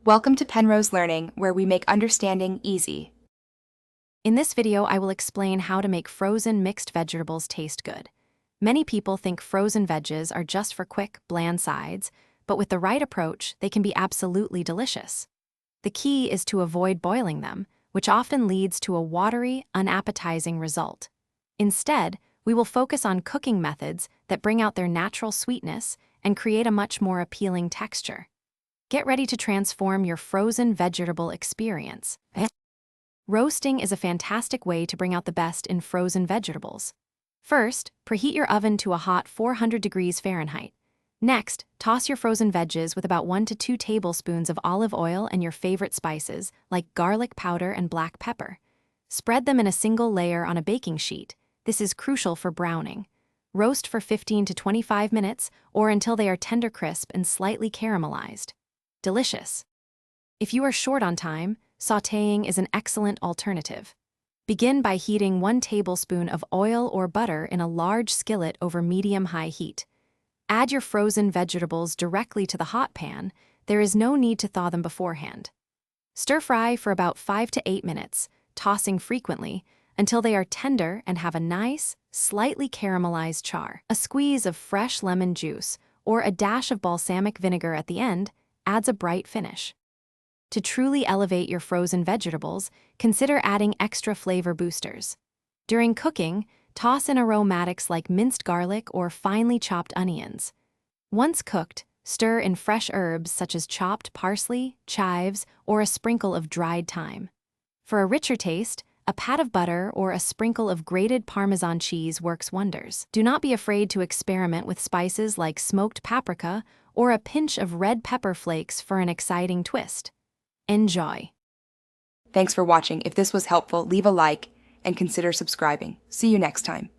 Welcome to Penrose Learning, where we make understanding easy. In this video, I will explain how to make frozen mixed vegetables taste good. Many people think frozen veggies are just for quick, bland sides, but with the right approach, they can be absolutely delicious. The key is to avoid boiling them, which often leads to a watery, unappetizing result. Instead, we will focus on cooking methods that bring out their natural sweetness and create a much more appealing texture. Get ready to transform your frozen vegetable experience. Roasting is a fantastic way to bring out the best in frozen vegetables. First, preheat your oven to a hot 400 degrees Fahrenheit. Next, toss your frozen veggies with about 1 to 2 tablespoons of olive oil and your favorite spices, like garlic powder and black pepper. Spread them in a single layer on a baking sheet. This is crucial for browning. Roast for 15 to 25 minutes or until they are tender crisp and slightly caramelized. Delicious. If you are short on time, sautéing is an excellent alternative. Begin by heating 1 tablespoon of oil or butter in a large skillet over medium-high heat. Add your frozen vegetables directly to the hot pan. There is no need to thaw them beforehand. Stir-fry for about 5 to 8 minutes, tossing frequently until they are tender and have a nice, slightly caramelized char. A squeeze of fresh lemon juice or a dash of balsamic vinegar at the end adds a bright finish. To truly elevate your frozen vegetables, consider adding extra flavor boosters. During cooking, toss in aromatics like minced garlic or finely chopped onions. Once cooked, stir in fresh herbs such as chopped parsley, chives, or a sprinkle of dried thyme. For a richer taste, a pat of butter or a sprinkle of grated Parmesan cheese works wonders. Do not be afraid to experiment with spices like smoked paprika or a pinch of red pepper flakes for an exciting twist. Enjoy! Thanks for watching. If this was helpful, leave a like and consider subscribing. See you next time.